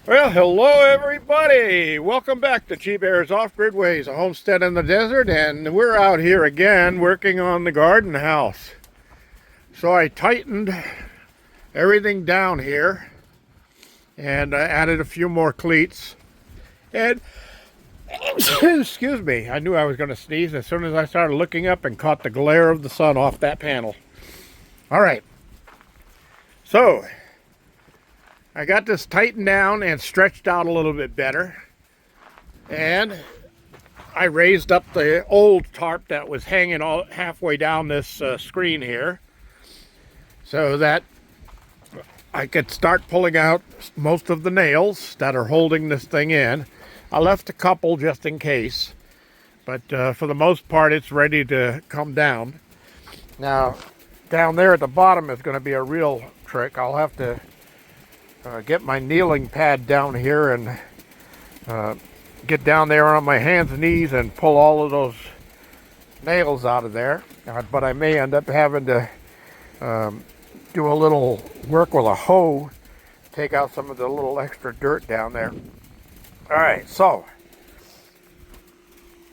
Well, hello everybody. Welcome back to G-Bear's Off-Grid Ways, a homestead in the desert, and we're out here again working on the garden house. So I tightened everything down here and I added a few more cleats. And excuse me, I knew I was going to sneeze as soon as I started looking up and caught the glare of the sun off that panel. All right. So I got this tightened down and stretched out a little bit better. And I raised up the old tarp that was hanging all halfway down this screen here, so that I could start pulling out most of the nails that are holding this thing in. I left a couple just in case, but for the most part it's ready to come down. Now, down there at the bottom is going to be a real trick. I'll have to get my kneeling pad down here and get down there on my hands and knees and pull all of those nails out of there. But I may end up having to do a little work with a hoe, take out some of the little extra dirt down there. All right, so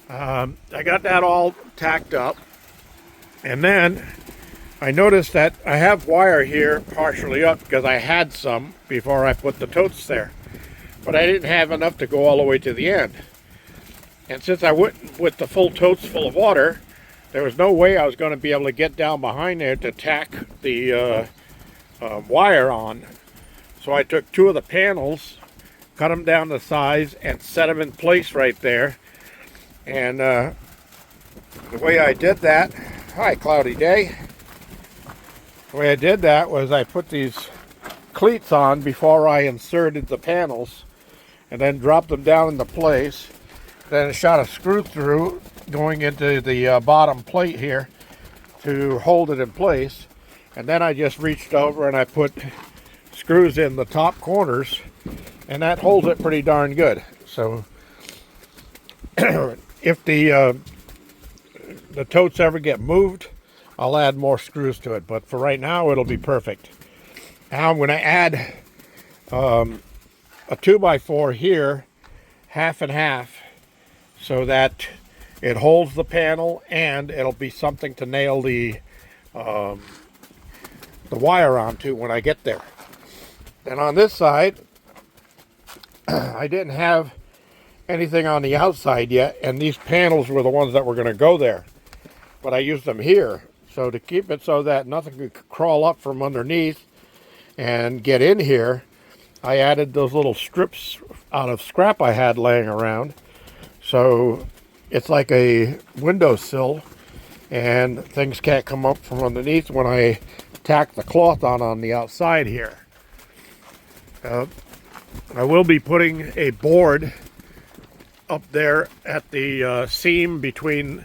I got that all tacked up, and then I noticed that I have wire here partially up because I had some before I put the totes there, but I didn't have enough to go all the way to the end. And since I went with the full totes full of water, there was no way I was going to be able to get down behind there to tack the wire on. So I took two of the panels, cut them down to size, and set them in place right there. And the way I did that, hi cloudy day. The way I did that was I put these cleats on before I inserted the panels, and then dropped them down into place. Then I shot a screw through going into the bottom plate here to hold it in place, and then I just reached over and I put screws in the top corners, and that holds it pretty darn good. So if the totes ever get moved, I'll add more screws to it, but for right now it'll be perfect. Now I'm going to add a 2x4 here, half and half, so that it holds the panel and it'll be something to nail the wire onto when I get there. And on this side, I didn't have anything on the outside yet, and these panels were the ones that were going to go there, but I used them here. So to keep it so that nothing could crawl up from underneath and get in here, I added those little strips out of scrap I had laying around. So it's like a windowsill, and things can't come up from underneath when I tack the cloth on the outside here. I will be putting a board up there at the seam between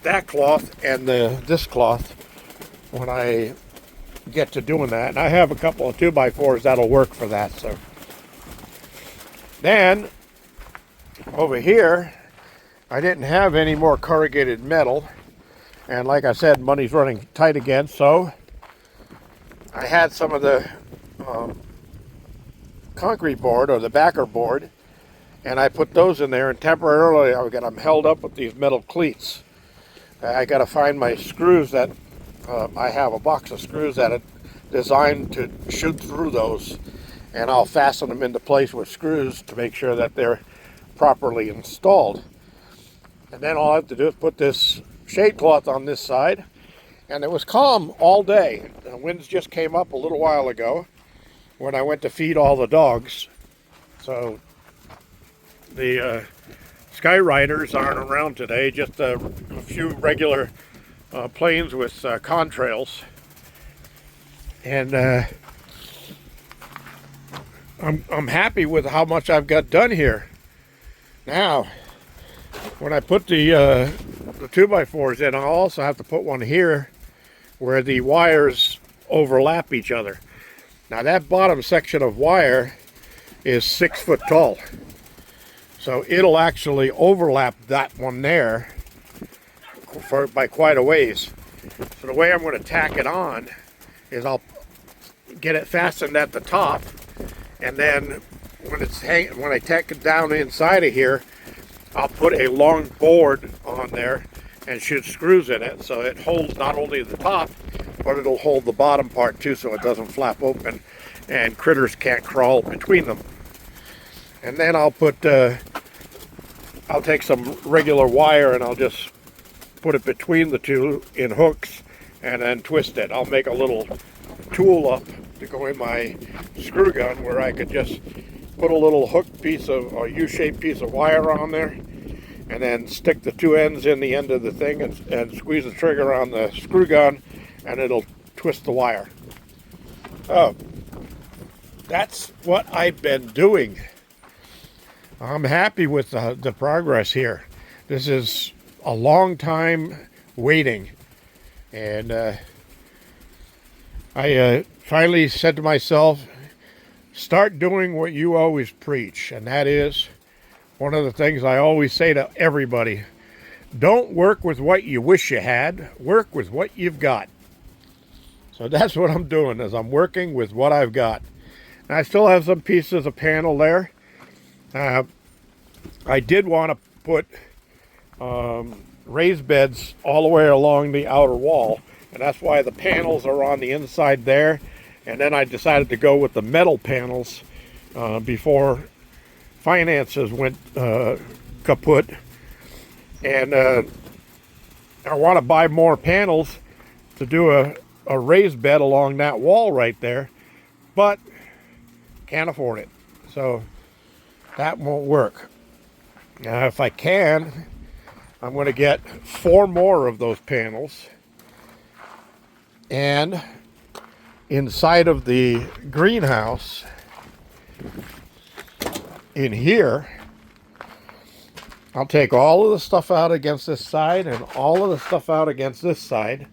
that cloth and this cloth when I get to doing that. And I have a couple of 2x4s that'll work for that. So then over here, I didn't have any more corrugated metal, and like I said, money's running tight again, so I had some of the concrete board, or the backer board, and I put those in there, and temporarily I got them held up with these metal cleats. I got to find my screws that I have a box of screws that are designed to shoot through those, and I'll fasten them into place with screws to make sure that they're properly installed. And then all I have to do is put this shade cloth on this side, and it was calm all day. The winds just came up a little while ago when I went to feed all the dogs. So the Sky Riders aren't around today, just a few regular planes with contrails. And I'm happy with how much I've got done here. Now, when I put the 2x4s in, I'll also have to put one here where the wires overlap each other. Now that bottom section of wire is 6 foot tall. So it'll actually overlap that one there by quite a ways. So the way I'm going to tack it on is I'll get it fastened at the top, and then when I tack it down inside of here, I'll put a long board on there and shoot screws in it so it holds not only the top, but it'll hold the bottom part too, so it doesn't flap open and critters can't crawl between them. And then I'll take some regular wire and I'll just put it between the two in hooks and then twist it. I'll make a little tool up to go in my screw gun where I could just put a little hook piece of a U-shaped piece of wire on there and then stick the two ends in the end of the thing and squeeze the trigger on the screw gun and it'll twist the wire. Oh, that's what I've been doing. I'm happy with the progress here. This is a long time waiting, and I finally said to myself, start doing what you always preach, and that is one of the things I always say to everybody. Don't work with what you wish you had, work with what you've got. So that's what I'm doing, is I'm working with what I've got. And I still have some pieces of panel there. I did want to put raised beds all the way along the outer wall, and that's why the panels are on the inside there. And then I decided to go with the metal panels before finances went kaput. And I want to buy more panels to do a raised bed along that wall right there, but can't afford it, so that won't work. Now, if I can, I'm going to get 4 more of those panels, and inside of the greenhouse in here, I'll take all of the stuff out against this side and all of the stuff out against this side,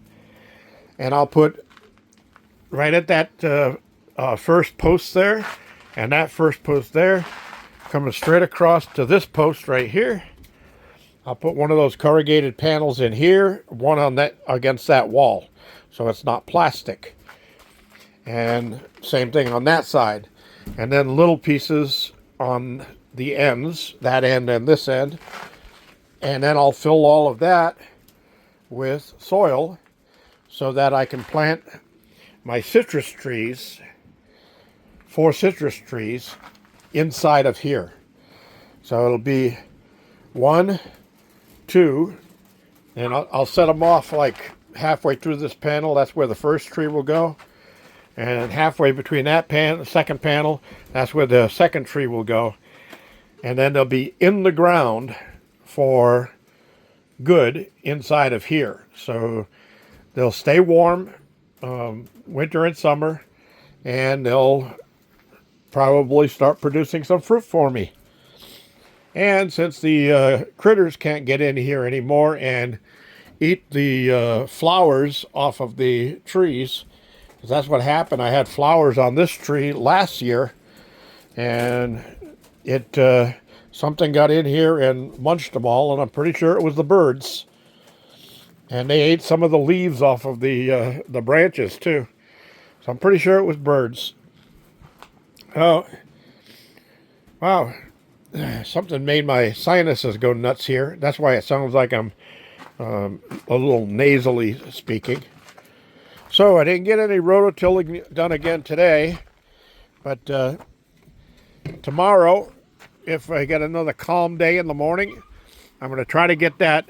and I'll put right at that first post there and that first post there, coming straight across to this post right here. I'll put one of those corrugated panels in here, one on that against that wall, so it's not plastic. And same thing on that side. And then little pieces on the ends, that end and this end. And then I'll fill all of that with soil so that I can plant my citrus trees, 4 citrus trees, inside of here. So it'll be 1, 2, and I'll set them off like halfway through this panel. That's where the first tree will go. And halfway between that second panel, that's where the second tree will go. And then they'll be in the ground for good inside of here. So they'll stay warm winter and summer, and they'll probably start producing some fruit for me. And since the critters can't get in here anymore and eat the flowers off of the trees, because that's what happened. I had flowers on this tree last year, and something got in here and munched them all, and I'm pretty sure it was the birds. And they ate some of the leaves off of the branches too. So I'm pretty sure it was birds. Oh, wow. Something made my sinuses go nuts here. That's why it sounds like I'm a little nasally speaking. So I didn't get any rototilling done again today, but tomorrow, if I get another calm day in the morning, I'm going to try to get that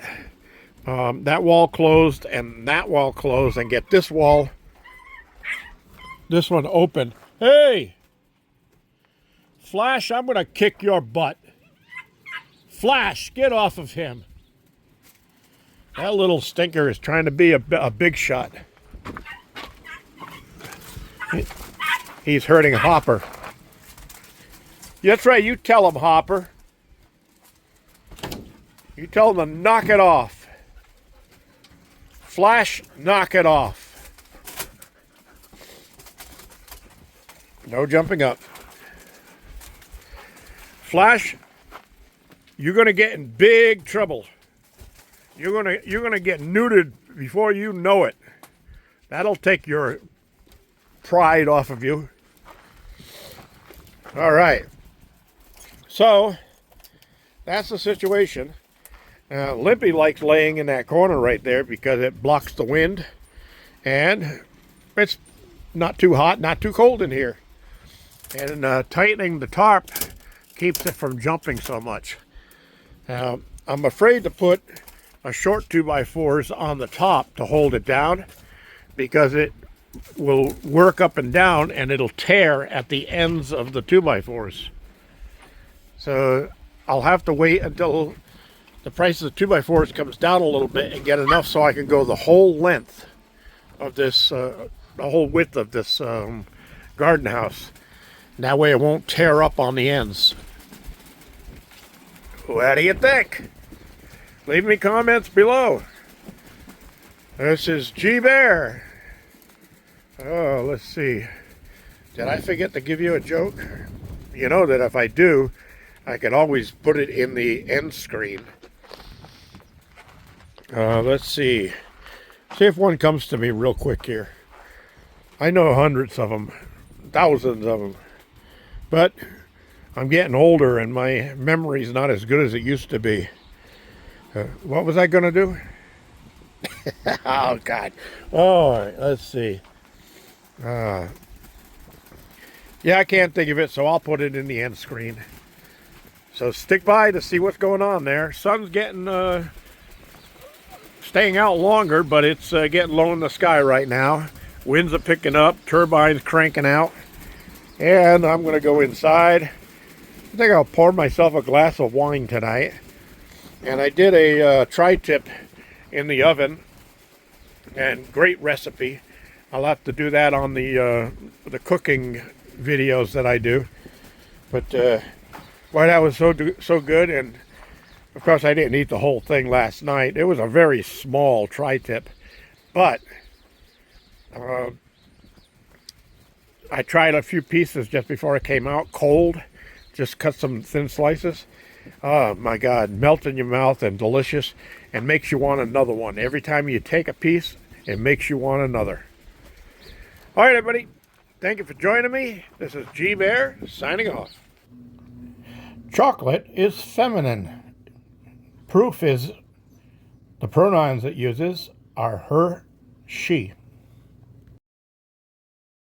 wall closed and that wall closed and get this one open. Hey! Flash, I'm going to kick your butt. Flash, get off of him. That little stinker is trying to be a big shot. He's hurting Hopper. That's right, you tell him, Hopper. You tell him to knock it off. Flash, knock it off. No jumping up. Flash, you're going to get in big trouble. You're going to get neutered before you know it. That'll take your pride off of you. All right. So that's the situation. Limpy likes laying in that corner right there because it blocks the wind, and it's not too hot, not too cold in here. And tightening the tarp keeps it from jumping so much. I'm afraid to put a short 2x4s on the top to hold it down because it will work up and down and it'll tear at the ends of the 2x4s. So I'll have to wait until the price of the 2x4s comes down a little bit and get enough so I can go the whole length of this, the whole width of this garden house. And that way it won't tear up on the ends. What do you think? Leave me comments below. This is G Bear. Oh, let's see. Did I forget to give you a joke? You know that if I do, I can always put it in the end screen. Let's see. See if one comes to me real quick here. I know hundreds of them, thousands of them. But I'm getting older and my memory's not as good as it used to be. What was I going to do? Oh, God. All right, let's see. Yeah, I can't think of it, so I'll put it in the end screen. So stick by to see what's going on there. Sun's getting, staying out longer, but it's getting low in the sky right now. Winds are picking up, turbines cranking out. And I'm going to go inside. I think I'll pour myself a glass of wine tonight. And I did a tri-tip in the oven, and great recipe. I'll have to do that on the cooking videos that I do. But boy, that was so good. And of course, I didn't eat the whole thing last night. It was a very small tri-tip, but I tried a few pieces just before it came out cold. Just cut some thin slices. Oh my God, melt in your mouth and delicious, and makes you want another one. Every time you take a piece, it makes you want another. All right, everybody. Thank you for joining me. This is G Bear signing off. Chocolate is feminine. Proof is the pronouns it uses are her, she.